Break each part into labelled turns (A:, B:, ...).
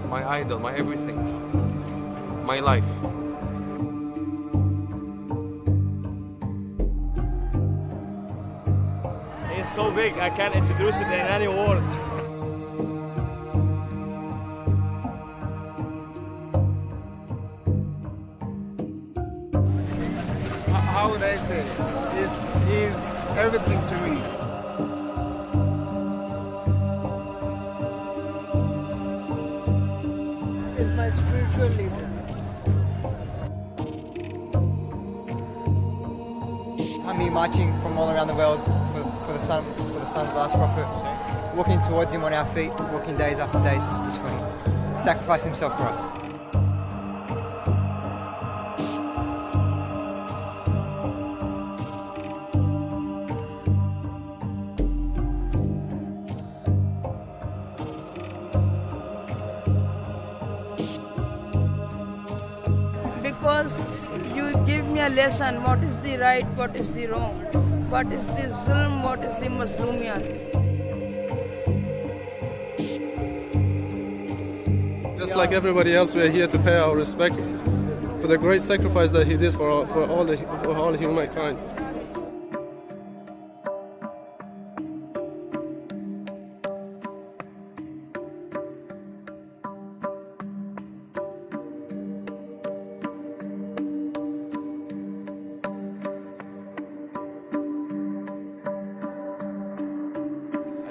A: my idol, my everything, my life.
B: It's so big, I can't introduce it in any word.
C: How would I say it? He's everything to me.
D: He's my spiritual leader.
E: I mean, marching from all around the world for the son of the last prophet, walking towards him on our feet, walking days after days just for him, sacrificed himself for us.
F: Because you give me a lesson, what is the right, what is the wrong, what is the zulm, what is the mazlumiyat.
G: Just like everybody else, we are here to pay our respects for the great sacrifice that he did for all humankind.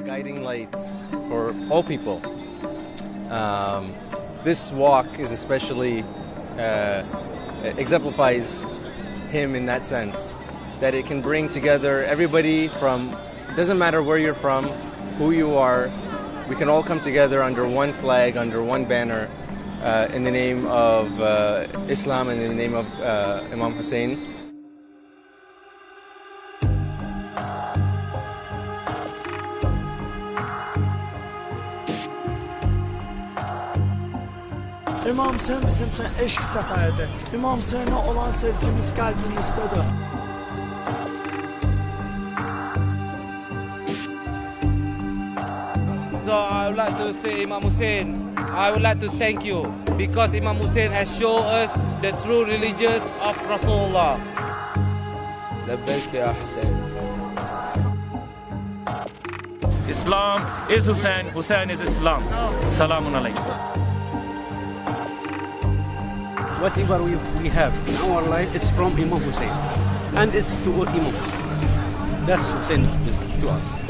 H: Guiding light for all people. This walk is especially exemplifies him in that sense, that it can bring together everybody from, doesn't matter where you're from, who you are, we can all come together under one flag, under one banner, in the name of Islam and in the name of Imam Hussein.
I: İmam Hüseyin bizim için eşk seferidir. İmam Hüseyin'e olan sevgimiz kalbimizdedir.
J: So I would like to say, Imam Hussein, I would like to thank you because Imam Hussein has shown us the true religions of Rasulullah.
A: لبيك يا حسين.
B: Islam is Hussein, Hussein is Islam. Salamun alaykum.
K: Whatever we have in our life, it's from Imam Hussein. And it's to all Imam. That's Hussein to us.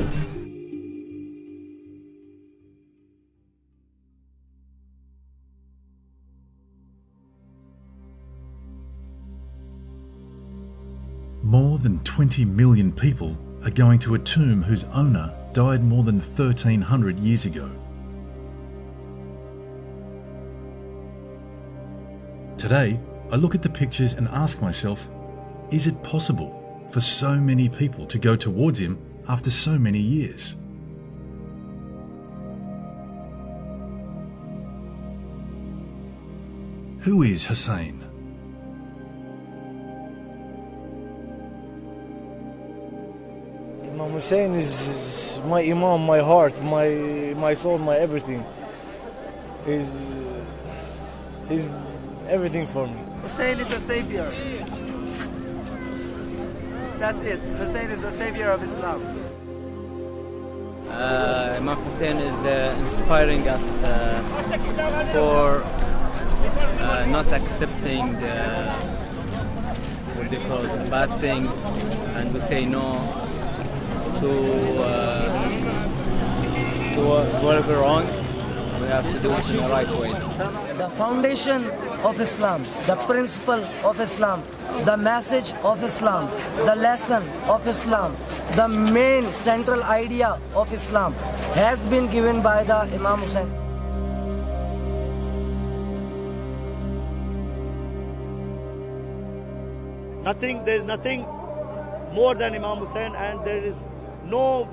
L: More than 20 million people are going to a tomb whose owner died more than 1,300 years ago. Today, I look at the pictures and ask myself, is it possible for so many people to go towards him after so many years? Who is Hussein?
I: Imam Hussein is my Imam, my heart, my soul, my everything. He's everything for me.
D: Hussein is a savior. That's it. Hussein is a savior of Islam.
J: Imam Hussein is inspiring us for not accepting what they call bad things, and we say no to whatever wrong. We have to do it in the right way.
D: The foundation of Islam, the principle of Islam, the message of Islam, the lesson of Islam, the main central idea of Islam has been given by the Imam Hussein.
I: There is nothing more than Imam Hussein, and there is no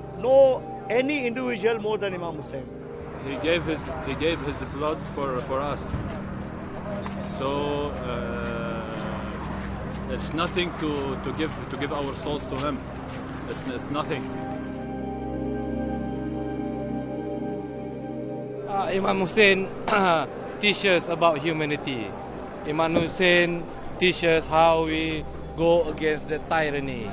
I: any individual more than Imam Hussein.
B: He gave his blood for us. So it's nothing to give our souls to him. It's nothing.
J: Imam Hussein teaches about humanity. Imam Hussein teaches how we go against the tyranny.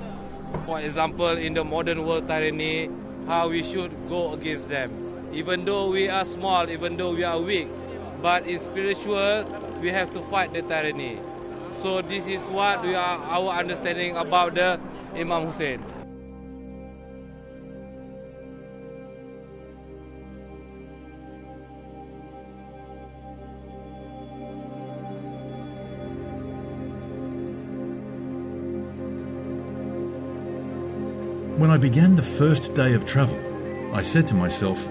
J: For example, in the modern world tyranny, how we should go against them. Even though we are small, even though we are weak, but in spiritual, we have to fight the tyranny. So this is what we are, our understanding about the Imam Hussein.
L: When I began the first day of travel, I said to myself,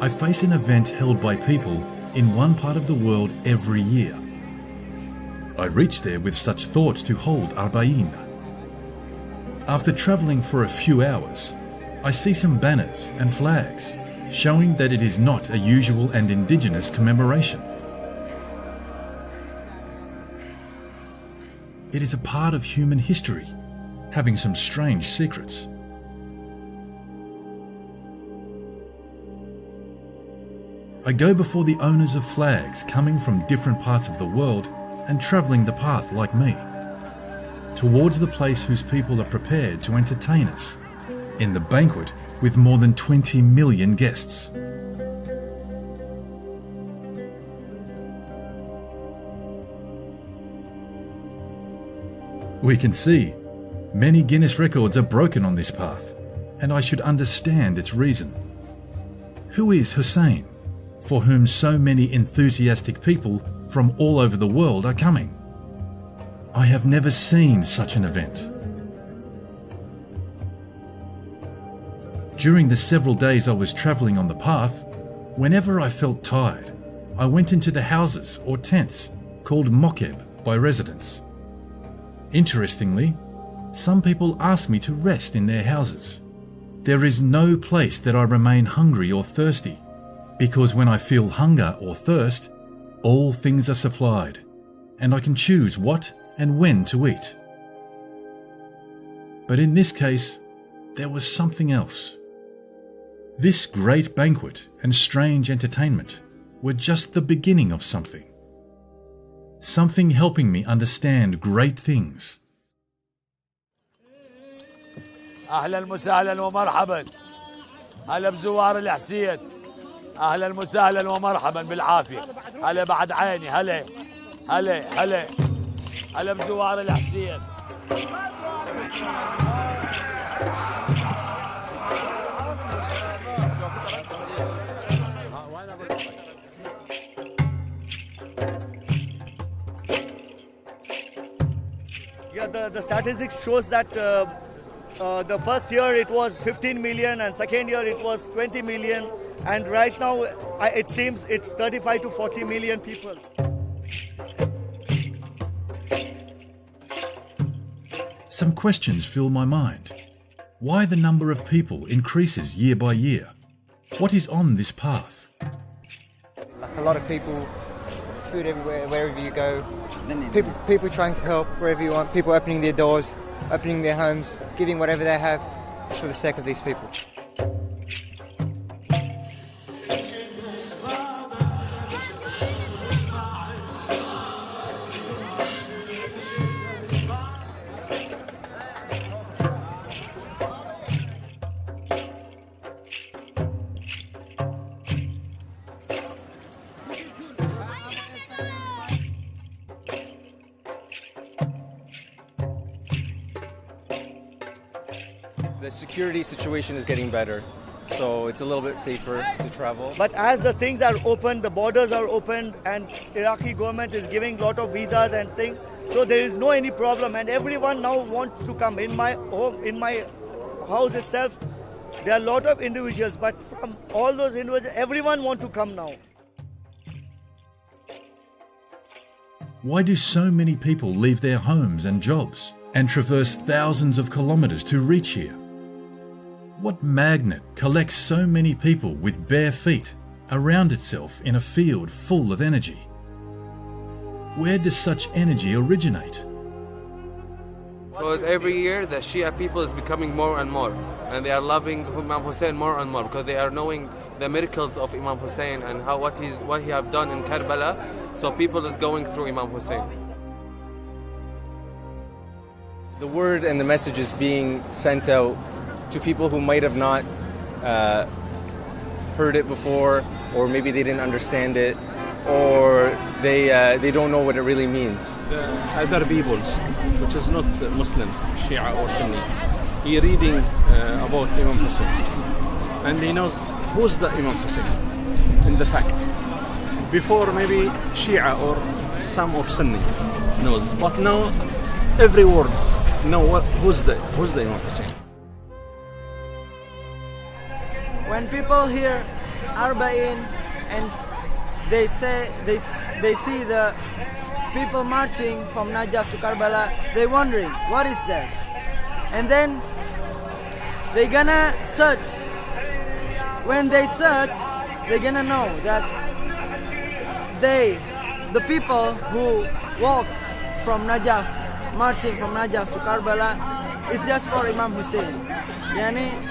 L: I face an event held by people in one part of the world every year. I reached there with such thoughts to hold Arba'in. After travelling for a few hours, I see some banners and flags showing that it is not a usual and indigenous commemoration. It is a part of human history, having some strange secrets. I go before the owners of flags coming from different parts of the world and travelling the path like me, towards the place whose people are prepared to entertain us, in the banquet with more than 20 million guests. We can see many Guinness records are broken on this path, and I should understand its reason. Who is Hussein, for whom so many enthusiastic people from all over the world are coming? I have never seen such an event. During the several days I was travelling on the path, whenever I felt tired, I went into the houses or tents called mokeb by residents. Interestingly, some people ask me to rest in their houses. There is no place that I remain hungry or thirsty, because when I feel hunger or thirst, all things are supplied, and I can choose what and when to eat. But in this case, there was something else. This great banquet and strange entertainment were just the beginning of something. Something helping me understand great things.
M: أهلا وسهلا ومرحبا. هلا بزوار الحسين. أهلا وسهلا ومرحبا بالعافية. هلا بعد عيني. هلا هلا هلا هلا بزوار الحسين.
I: Yeah, the statistics shows that the first year it was 15 million and second year it was 20 million, and right now it seems it's 35 to 40 million people.
L: Some questions fill my mind. Why the number of people increases year by year? What is on this path?
E: Like a lot of people, food everywhere, wherever you go. People trying to help wherever you want. People opening their doors, opening their homes, giving whatever they have, just for the sake of these people.
H: The security situation is getting better, so it's a little bit safer to travel.
I: But as the things are open, the borders are opened, and Iraqi government is giving lot of visas and things, so there is no any problem, and everyone now wants to come. In my home, in my house itself, there are a lot of individuals, but from all those individuals, everyone want to come now.
L: Why do so many people leave their homes and jobs and traverse thousands of kilometers to reach here? What magnet collects so many people with bare feet around itself in a field full of energy? Where does such energy originate?
A: Because every year the Shia people is becoming more and more, and they are loving Imam Hussein more and more because they are knowing the miracles of Imam Hussein and what he have done in Karbala. So people is going through Imam Hussein.
H: The word and the message is being sent out to people who might have not heard it before, or maybe they didn't understand it, or they don't know what it really means.
K: The other peoples, which is not Muslims, Shia or Sunni, he reading about Imam Hussein, and he knows who's the Imam Hussein in the fact. Before maybe Shia or some of Sunni knows, but now every word know who's the Imam Hussein.
N: When people hear Arba'in and they see the people marching from Najaf to Karbala, they're wondering, what is that? And then they're gonna search. When they search, they're gonna know that the people who walk from Najaf, marching from Najaf to Karbala, is just for Imam Hussein. Yani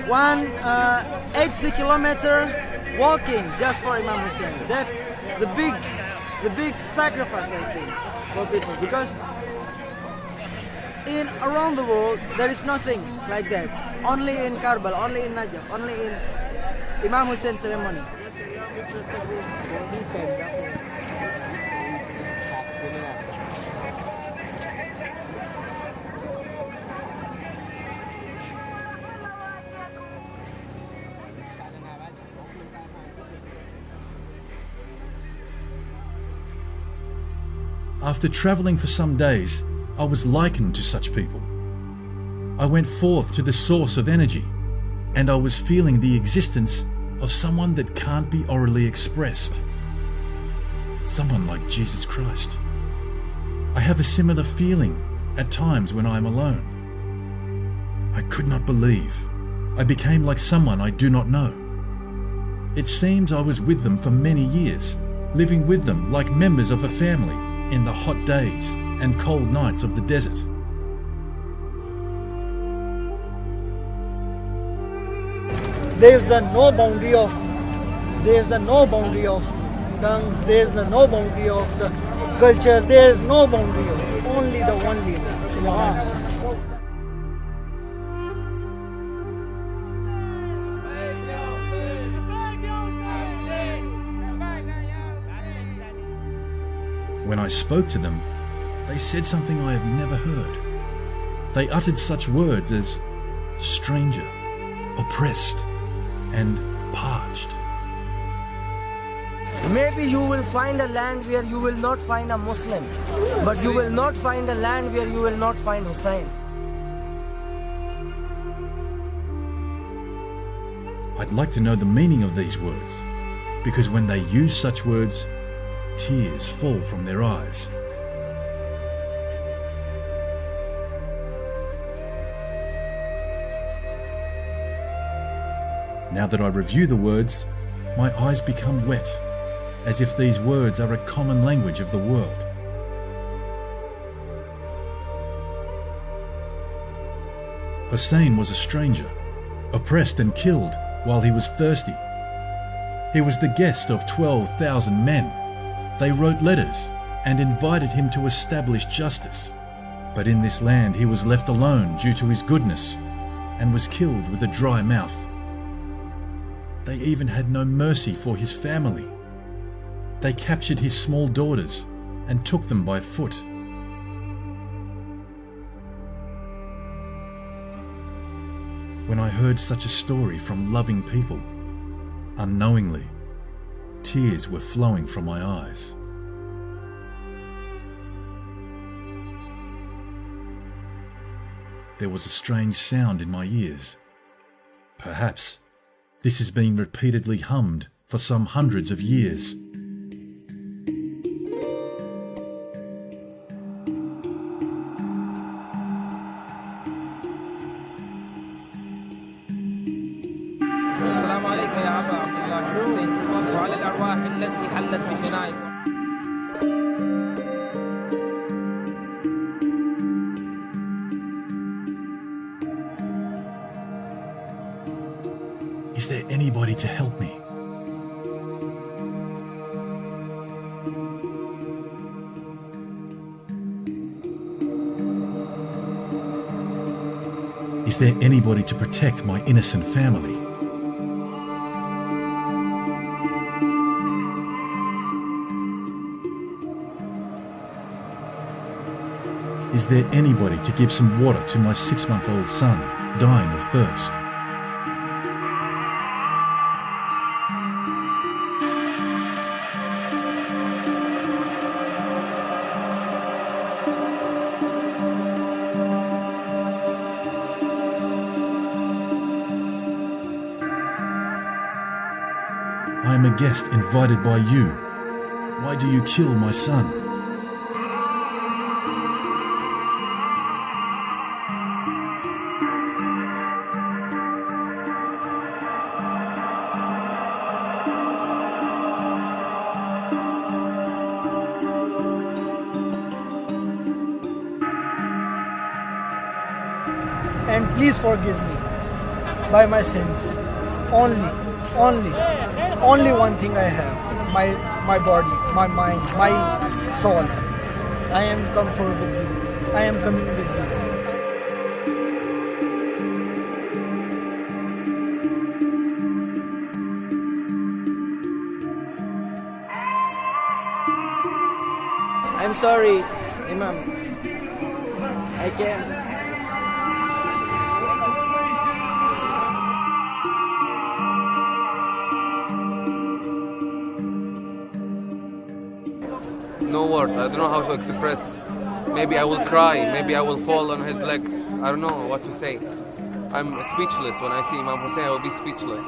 N: 80 kilometer walking just for Imam Hussein. That's the big sacrifice, I think, for people, because around the world there is nothing like that. Only in Karbala, only in Najaf, only in Imam Hussein ceremony.
L: After travelling for some days, I was likened to such people. I went forth to the source of energy, and I was feeling the existence of someone that can't be orally expressed. Someone like Jesus Christ. I have a similar feeling at times when I am alone. I could not believe. I became like someone I do not know. It seems I was with them for many years, living with them like members of a family in the hot days and cold nights of the desert.
I: There's no boundary of tongue, there's no boundary of the culture, there's no boundary of only the one leader.
L: When I spoke to them, they said something I have never heard. They uttered such words as stranger, oppressed, and parched.
D: Maybe you will find a land where you will not find a Muslim, but you will not find a land where you will not find Hussein.
L: I'd like to know the meaning of these words, because when they use such words, tears fall from their eyes. Now that I review the words, my eyes become wet, as if these words are a common language of the world. Hussein was a stranger, oppressed and killed while he was thirsty. He was the guest of 12,000 men. They wrote letters and invited him to establish justice. But in this land he was left alone due to his goodness and was killed with a dry mouth. They even had no mercy for his family. They captured his small daughters and took them by foot. When I heard such a story from loving people, unknowingly, tears were flowing from my eyes. There was a strange sound in my ears. Perhaps this has been repeatedly hummed for some hundreds of years.
C: السلام عليك يا أبا عبد الله حسين وعلى الأرواح التي حلت بفنائك.
L: Is there anybody to help me? Is there anybody to protect my innocent family? Is there anybody to give some water to my 6-month-old son dying of thirst? I am a guest invited by you. Why do you kill my son?
O: And please forgive me by my sins. Only one thing I have, my body, my mind, my soul. I am comfort with you. I am coming with you.
N: I'm sorry, Imam. I can't.
A: No words. I don't know how to express. Maybe I will cry. Maybe I will fall on his legs. I don't know what to say. I'm speechless. When I see Imam Hussein, I will be speechless.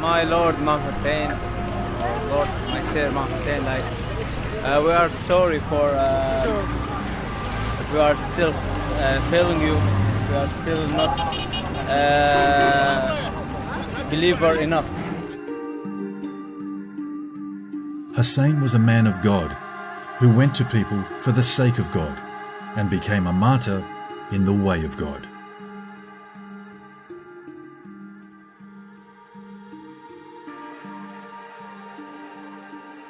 P: My Lord Imam Hussein, Lord, my sir Imam Hussein, we are sorry for if we are still failing you, we are still not believer enough.
L: Hussein was a man of God who went to people for the sake of God and became a martyr in the way of God.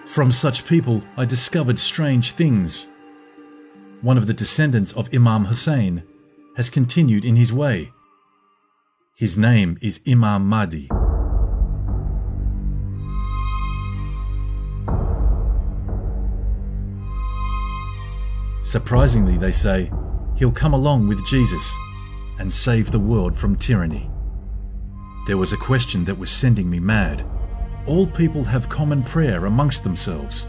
L: From such people I discovered strange things. One of the descendants of Imam Hussein has continued in his way. His name is Imam Mahdi. Surprisingly, they say, he'll come along with Jesus and save the world from tyranny. There was a question that was sending me mad. All people have common prayer amongst themselves.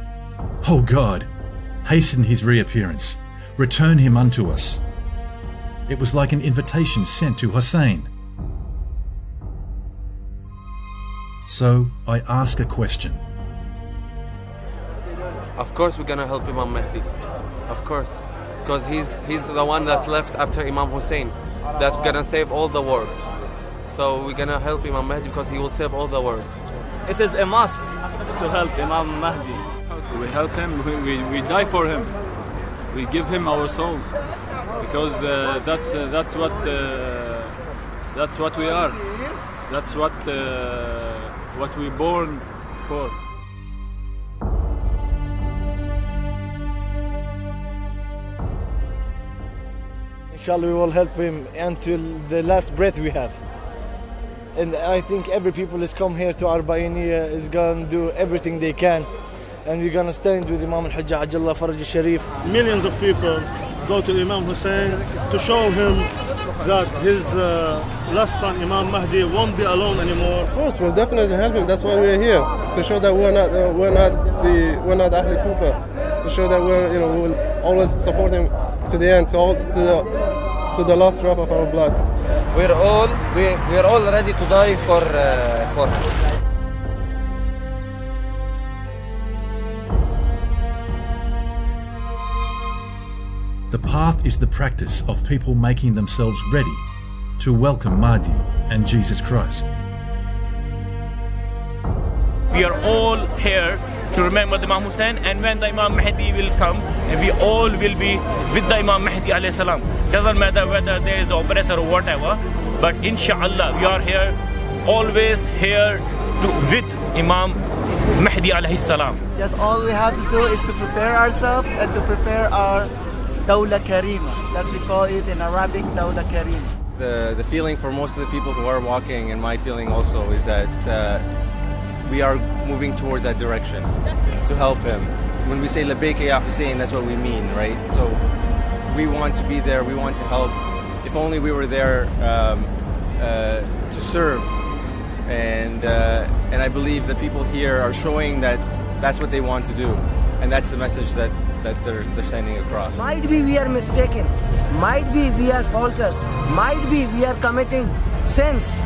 L: Oh God, hasten his reappearance. Return him unto us. It was like an invitation sent to Hussein. So I ask a question.
A: Of course we're gonna help Imam Mahdi. Of course. Because he's the one that left after Imam Hussein. That's gonna save all the world. So we're gonna help Imam Mahdi because he will save all the world.
B: It is a must to help Imam Mahdi. We help him, we die for him. We give him our souls because that's what we are. That's what we born for.
I: Inshallah, we will help him until the last breath we have. And I think every people is come here to Arba'iniya is going to do everything they can. And we're going to stand with Imam al-Hujjah Hajjallah Faraj al-Sharif.
Q: Millions of people go to Imam Hussein to show him that his last son Imam Mahdi won't be alone anymore.
G: Of course, we'll definitely help him. That's why we're here, to show that we're not Ahl Kufa. To show that we'll always support him to the end, to the last drop of our blood.
P: We're all ready to die for him.
L: The path is the practice of people making themselves ready to welcome Mahdi and Jesus Christ.
R: We are all here to remember the Imam Hussein, and when the Imam Mahdi will come, we all will be with the Imam Mahdi alayhi salam. Doesn't matter whether there is oppressor or whatever, but inshallah we are here, always here with Imam Mahdi alayhi salam.
N: Just all we have to do is to prepare ourselves and to prepare our Dawla Karima. That's we call it in Arabic, Dawla Karima.
H: The feeling for most of the people who are walking, and my feeling also, is that we are moving towards that direction to help him. When we say Labbaik ya Hussein, that's what we mean, right? So we want to be there, we want to help. If only we were there to serve. And I believe the people here are showing that that's what they want to do. And that's the message that they're sending across.
D: Might be we are mistaken, might be we are falters, might be we are committing sins,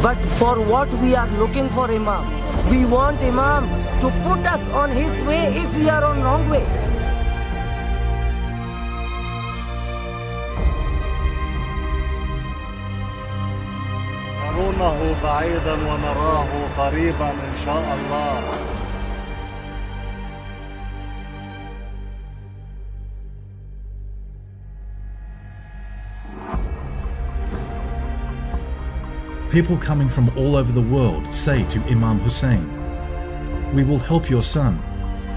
D: but for what we are looking for Imam. We want Imam to put us on his way if we are on wrong way.
Q: نرونه بعيدا ونراه قريبا إن شاء الله.
L: People coming from all over the world say to Imam Hussein, "We will help your son,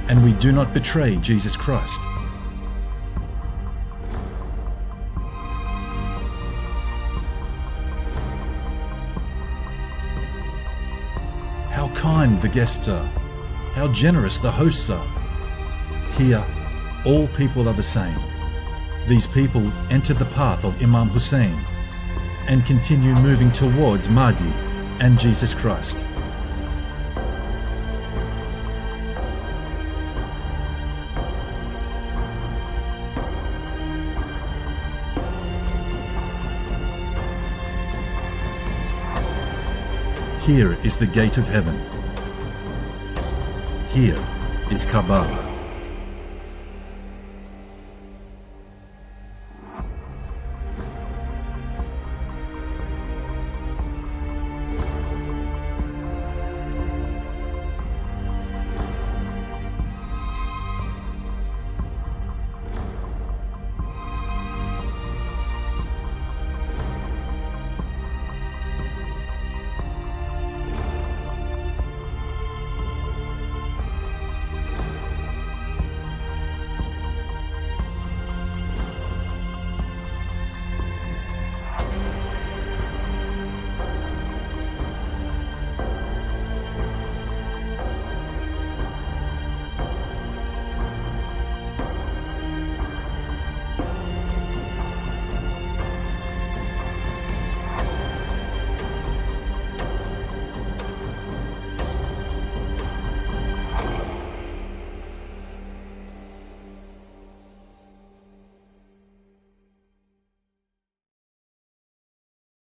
L: and we do not betray Jesus Christ." How kind the guests are, how generous the hosts are. Here, all people are the same. These people enter the path of Imam Hussein and continue moving towards Mahdi and Jesus Christ. Here is the gate of heaven. Here is Kaaba.